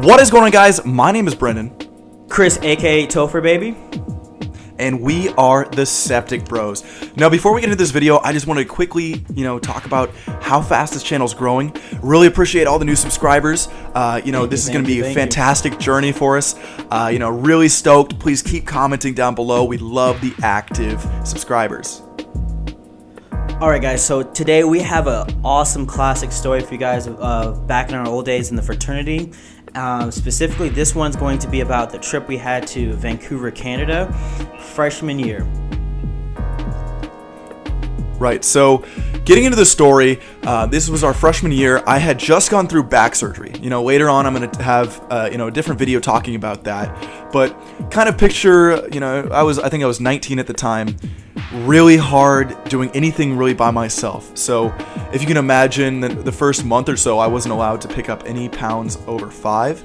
What is going on, guys? My name is Brendan. Chris, aka Toefur, baby. And we are the Septic Bros. Now, before we get into this video, I just want to quickly, talk about how fast this channel is growing. Really appreciate all the new subscribers. This is going to be a fantastic journey for us. Really stoked. Please keep commenting down below. We love the active subscribers. Alright guys, so today we have an awesome classic story for you guys back in our old days in the fraternity. Specifically, this one's going to be about the trip we had to Vancouver, Canada, freshman year. Right, so getting into the story, this was our freshman year. I had just gone through back surgery. Later on I'm going to have a different video talking about that. But kind of picture, I think I was 19 at the time. Really hard doing anything really by myself. So if you can imagine, the first month or so I wasn't allowed to pick up any pounds over 5.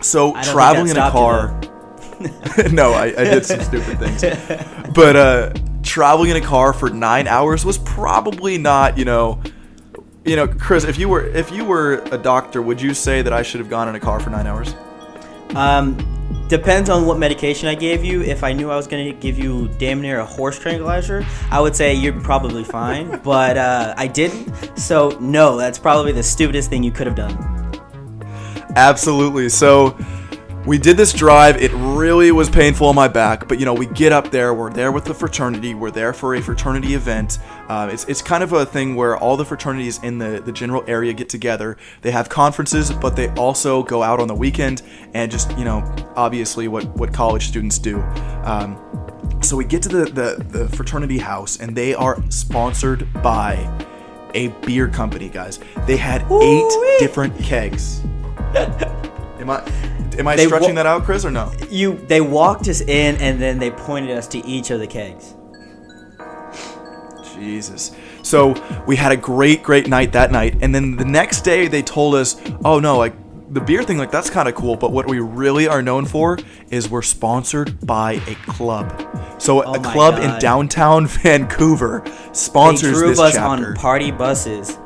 So traveling in a car no, I did some stupid things, but traveling in a car for 9 hours was probably not, Chris, if you were a doctor, would you say that I should have gone in a car for 9 hours? Depends on what medication I gave you. If I knew I was going to give you damn near a horse tranquilizer, I would say you're probably fine. But I didn't. So, no, that's probably the stupidest thing you could have done. Absolutely. So, we did this drive. It really was painful on my back. But, we get up there. We're there with the fraternity. We're there for a fraternity event. It's kind of a thing where all the fraternities in the general area get together. They have conferences, but they also go out on the weekend and just, obviously what college students do. So we get to the fraternity house, and they are sponsored by a beer company, guys. They had 8 different kegs. Am I stretching that out, Chris, or no? They walked us in, and then they pointed us to each of the kegs. Jesus. So we had a great night that night, and then the next day they told us, oh no, the beer thing, that's kind of cool, but what we really are known for is we're sponsored by a club. So a club in downtown Vancouver sponsors this chapter. They drove us on party buses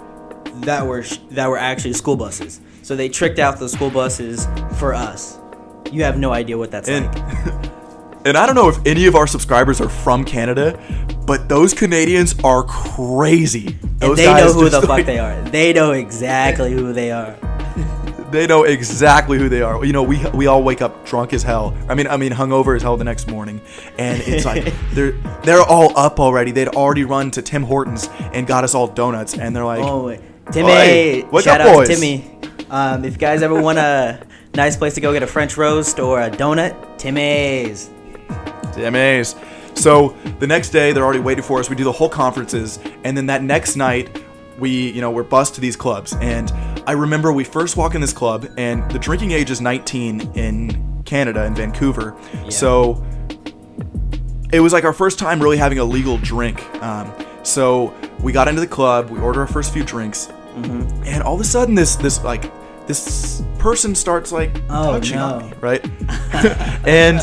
that were actually school buses. So they tricked out the school buses for us. You have no idea what that's like. And I don't know if any of our subscribers are from Canada, but those Canadians are crazy. And they know who the fuck they are. They know exactly who they are. They know exactly who they are. We all wake up drunk as hell. I mean hungover as hell the next morning, and it's like they're all up already. They'd already run to Tim Hortons and got us all donuts, and they're like, "Oh, Timmy! Shout out to Timmy. If you guys ever want a nice place to go get a French roast or a donut, Timmy's." So the next day, they're already waiting for us. We do the whole conferences, and then that next night, we're bussed to these clubs. And I remember we first walk in this club, and the drinking age is 19 in Canada, in Vancouver. Yeah. So it was like our first time really having a legal drink. So we got into the club, we ordered our first few drinks, and all of a sudden this person starts touching on me, right? And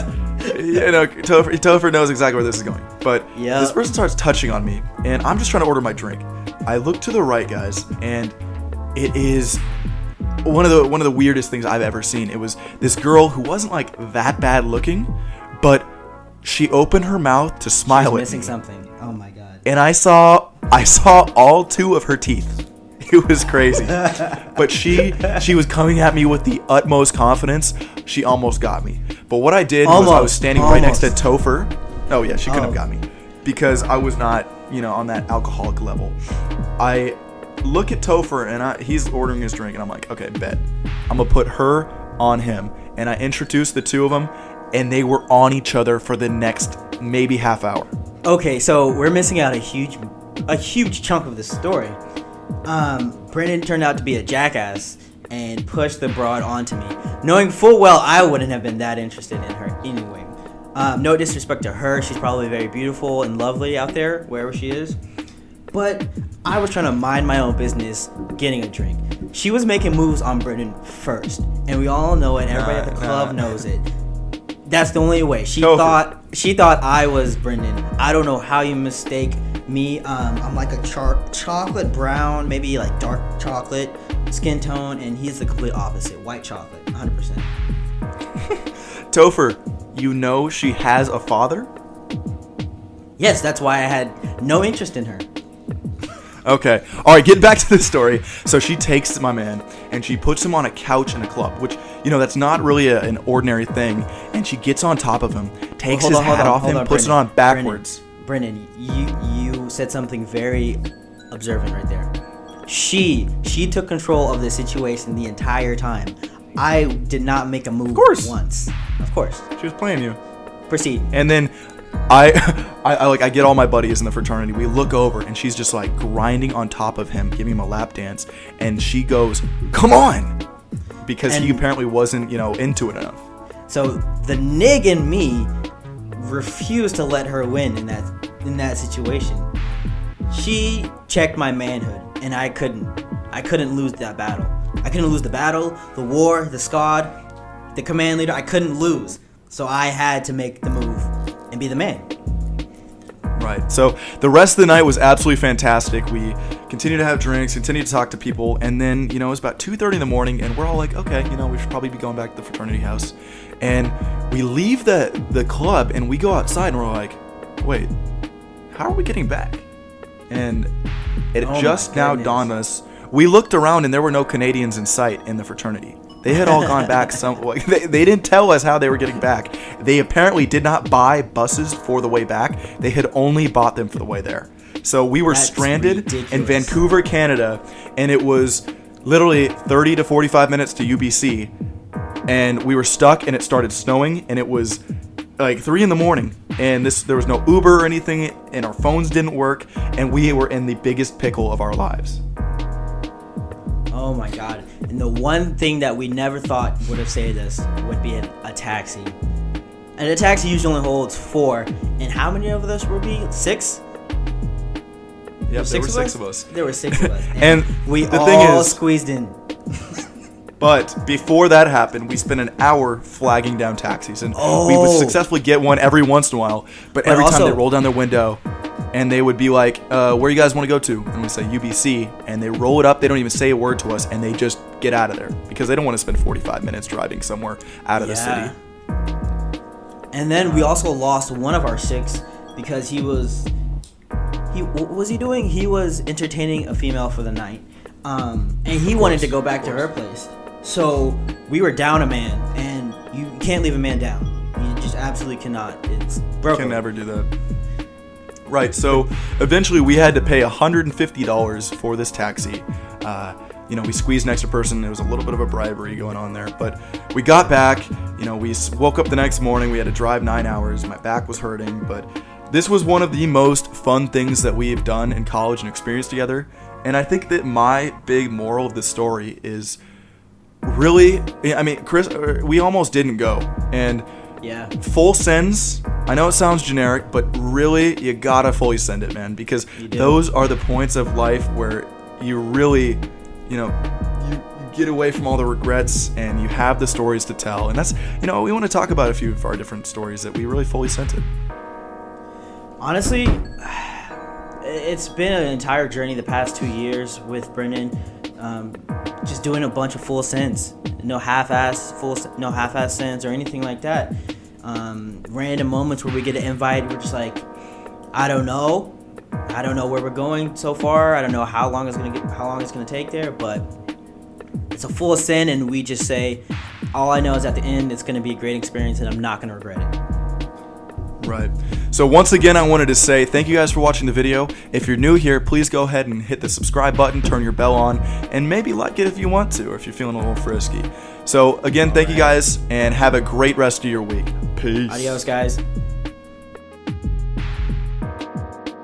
Toefur knows exactly where this is going. But this person starts touching on me, and I'm just trying to order my drink. I look to the right, guys, and it is one of the weirdest things I've ever seen. It was this girl who wasn't that bad looking, but she opened her mouth to smile at me. Missing something. Oh my god. And I saw all 2 of her teeth. It was crazy. But she was coming at me with the utmost confidence. She almost got me. But what I did was I was standing right next to Toefur. Oh yeah, she couldn't have got me because I was not, on that alcoholic level. I look at Toefur, and he's ordering his drink, and I'm like, okay, bet. I'm gonna put her on him. And I introduced the 2 of them, and they were on each other for the next maybe half hour. Okay, so we're missing out a huge chunk of this story. Brendan turned out to be a jackass and pushed the broad onto me, knowing full well I wouldn't have been that interested in her anyway. No disrespect to her, she's probably very beautiful and lovely out there, wherever she is. But I was trying to mind my own business, getting a drink. She was making moves on Brendan first, and we all know it, everybody at the club knows it. That's the only way. She thought I was Brendan. I don't know how you mistake me. I'm like a chocolate brown, maybe like dark chocolate skin tone, and he's the complete opposite, white chocolate, 100%. Toefur, you know she has a father? Yes, that's why I had no interest in her. Okay. All right, get back to the story. So she takes my man and she puts him on a couch in a club, which, that's not really an ordinary thing. And she gets on top of him, takes his hat off him, puts it on backwards. Brendan, you said something very observant right there. She took control of the situation the entire time. I did not make a move once. Of course. She was playing you. Proceed. And then I get all my buddies in the fraternity. We look over and she's just like grinding on top of him, giving him a lap dance, and she goes, "Come on," because he apparently wasn't, into it enough. So the nig in me refused to let her win in that situation. She checked my manhood, and I couldn't lose that battle. I couldn't lose the battle, the war, the squad, the command leader. I couldn't lose. So I had to make the move and be the man. Right. So the rest of the night was absolutely fantastic. We continued to have drinks, continued to talk to people, and then, it was about 2:30 in the morning, and we're all like, okay, we should probably be going back to the fraternity house. And we leave the club, and we go outside, and we're like, wait, how are we getting back? And it just now dawned on us. We looked around, and there were no Canadians in sight in the fraternity. They had all gone back. They didn't tell us how they were getting back. They apparently did not buy buses for the way back. They had only bought them for the way there. So we were stranded in Vancouver, Canada, and it was literally 30 to 45 minutes to UBC. And we were stuck, and it started snowing, and it was like 3 in the morning. And there was no Uber or anything, and our phones didn't work, and we were in the biggest pickle of our lives. Oh my God. And the one thing that we never thought would have saved us would be a taxi. And a taxi usually only holds 4. And how many of us will be? 6? Yeah, there were 6 of us. There were 6 of us. And we the all thing is, squeezed in. But before that happened, we spent an hour flagging down taxis. And we would successfully get one every once in a while. But every time they roll down their window, and they would be like, where you guys want to go to? And we say UBC, and they roll it up. They don't even say a word to us, and they just get out of there because they don't want to spend 45 minutes driving somewhere out of the city. And then we also lost one of our 6 because what was he doing? He was entertaining a female for the night, and he wanted to go back to her place. So we were down a man, and you can't leave a man down. You just absolutely cannot. It's broken. Can never do that. Right, so eventually we had to pay $150 for this taxi. We squeezed an extra person. There was a little bit of a bribery going on there. But we got back. We woke up the next morning. We had to drive 9 hours. My back was hurting. But this was one of the most fun things that we have done in college and experienced together. And I think that my big moral of the story is really, Chris, we almost didn't go. And full sends, I know it sounds generic, but really you gotta fully send it, man, because those are the points of life where you really, you get away from all the regrets and you have the stories to tell. And that's, we want to talk about a few of our different stories that we really fully sent it. Honestly, it's been an entire journey the past 2 years with Brendan, just doing a bunch of full sends, no half-ass sends or anything like that. Random moments where we get an invite, we're just like, I don't know where we're going so far. I don't know how long it's gonna take there, but it's a full send, and we just say, all I know is at the end it's gonna be a great experience, and I'm not gonna regret it. Right. So once again, I wanted to say thank you guys for watching the video. If you're new here, please go ahead and hit the subscribe button, turn your bell on, and maybe like it if you want to, or if you're feeling a little frisky. So again, thank you guys, and have a great rest of your week. Peace. Adios, guys.